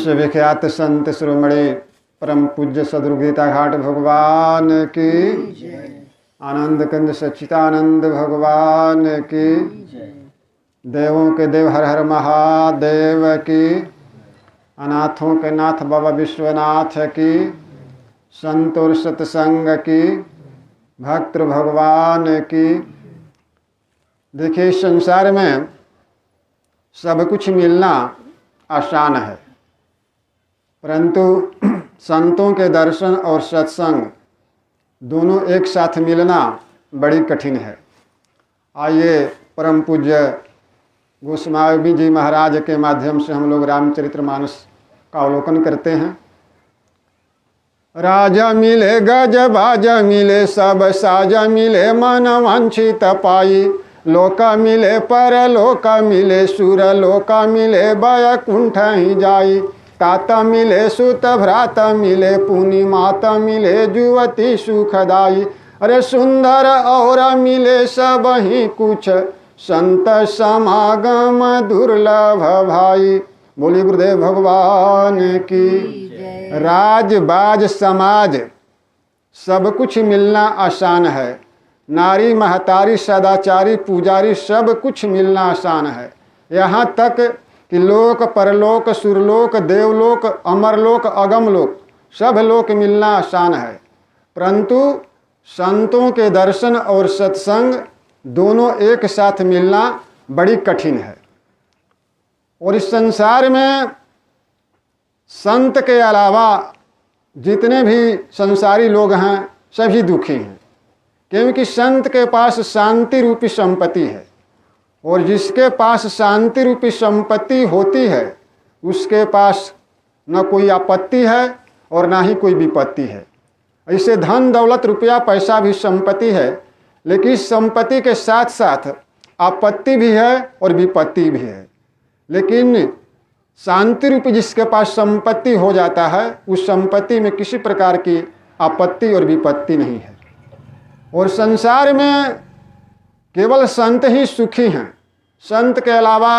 विश्वविख्यात संत शिरोमणि परम पूज्य सद्गुरु गीता घाट भगवान की, आनंद कंद सच्चिदानंद भगवान की, देवों के देव हर हर महादेव की, अनाथों के नाथ बाबा विश्वनाथ की, संत और सत्संग की, भक्त भगवान की। देखिए, संसार में सब कुछ मिलना आसान है, परंतु संतों के दर्शन और सत्संग दोनों एक साथ मिलना बड़ी कठिन है। आइए परम पूज्य गोस्वामी जी महाराज के माध्यम से हम लोग रामचरितमानस का अवलोकन करते हैं। राजा मिले गज बाजा मिले सब साजा मिले मन वांछित पाई, लोका मिले परलोका मिले सुर लोका मिले बैकुंठ ही जाई, ताता मिले सुत भ्राता मिले पुनि माता मिले जुवती सुखदाई, अरे सुंदर और मिले सब ही कुछ संत समागम दुर्लभ भाई। बोली गुरुदेव भगवान की। राज बाज समाज सब कुछ मिलना आसान है, नारी महतारी सदाचारी पुजारी सब कुछ मिलना आसान है। यहाँ तक कि लोक परलोक सुरलोक देवलोक अमरलोक अगमलोक सब लोक मिलना आसान है, परंतु संतों के दर्शन और सत्संग दोनों एक साथ मिलना बड़ी कठिन है। और इस संसार में संत के अलावा जितने भी संसारी लोग हैं सभी दुखी हैं, क्योंकि संत के पास शांति रूपी संपत्ति है, और जिसके पास शांति रूपी संपत्ति होती है उसके पास न कोई आपत्ति है और ना ही कोई विपत्ति है। ऐसे धन दौलत रुपया पैसा भी संपत्ति है, लेकिन इस संपत्ति के साथ साथ आपत्ति भी है और विपत्ति भी है। लेकिन शांति रूपी जिसके पास संपत्ति हो जाता है उस संपत्ति में किसी प्रकार की आपत्ति और विपत्ति नहीं है। और संसार में केवल संत ही सुखी हैं, संत के अलावा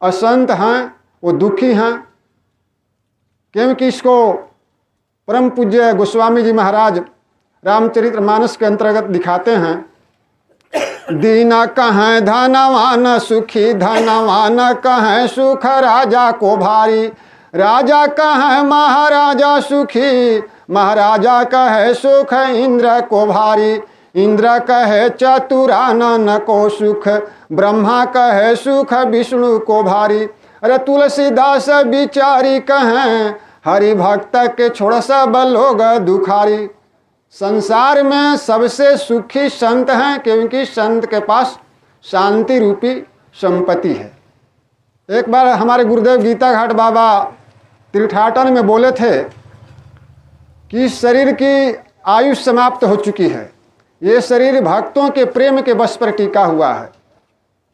असंत हैं वो दुखी हैं। क्योंकि इसको परम पूज्य गोस्वामी जी महाराज रामचरितमानस के अंतर्गत दिखाते हैं। दीना कहें धनवान सुखी धनवान कहें सुख राजा को भारी, राजा कहें महाराजा सुखी महाराजा कहे सुख इंद्र को भारी, इंद्र कहे चतुरानन को सुख ब्रह्मा कहे सुख विष्णु को भारी, अरे तुलसीदास बिचारी कहें हरि भक्त के छोड़ सब लोग दुखारी। संसार में सबसे सुखी संत हैं, क्योंकि संत के पास शांति रूपी संपत्ति है। एक बार हमारे गुरुदेव गीता घाट बाबा तीर्थाटन में बोले थे कि शरीर की आयु समाप्त हो चुकी है, ये शरीर भक्तों के प्रेम के बस पर टिका हुआ है।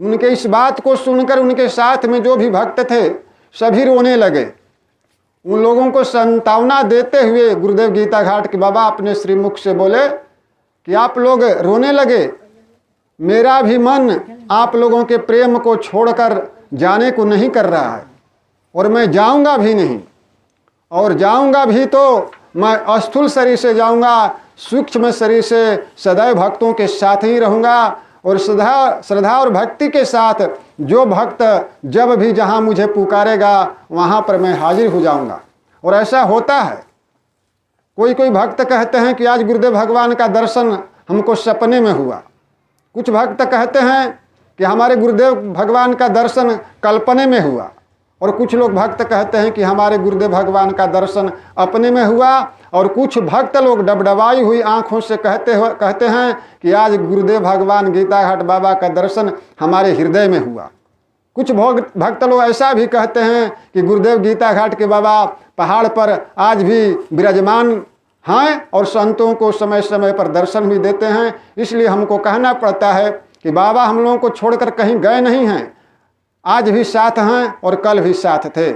उनके इस बात को सुनकर उनके साथ में जो भी भक्त थे सभी रोने लगे। उन लोगों को सांत्वना देते हुए गुरुदेव गीता घाट के बाबा अपने श्रीमुख से बोले कि आप लोग रोने लगे, मेरा भी मन आप लोगों के प्रेम को छोड़कर जाने को नहीं कर रहा है, और मैं जाऊंगा भी नहीं, और जाऊंगा भी तो मैं अस्थूल शरीर से जाऊंगा, सूक्ष्म शरीर से सदैव भक्तों के साथ ही रहूंगा। और श्रद्धा और भक्ति के साथ जो भक्त जब भी जहां मुझे पुकारेगा वहां पर मैं हाजिर हो जाऊंगा। और ऐसा होता है। कोई कोई भक्त कहते हैं कि आज गुरुदेव भगवान का दर्शन हमको सपने में हुआ, कुछ भक्त कहते हैं कि हमारे गुरुदेव भगवान का दर्शन कल्पने में हुआ, और कुछ लोग भक्त कहते हैं कि हमारे गुरुदेव भगवान का दर्शन अपने में हुआ, और कुछ भक्त लोग डबडबाई हुई आंखों से कहते हैं कि आज गुरुदेव भगवान गीता घाट बाबा का दर्शन हमारे हृदय में हुआ। कुछ भक्त लोग ऐसा भी कहते हैं कि गुरुदेव गीता घाट के बाबा पहाड़ पर आज भी विराजमान हैं और संतों को समय समय पर दर्शन भी देते हैं। इसलिए हमको कहना पड़ता है कि बाबा हम लोगों को छोड़कर कहीं गए नहीं हैं, आज भी साथ हैं और कल भी साथ थे।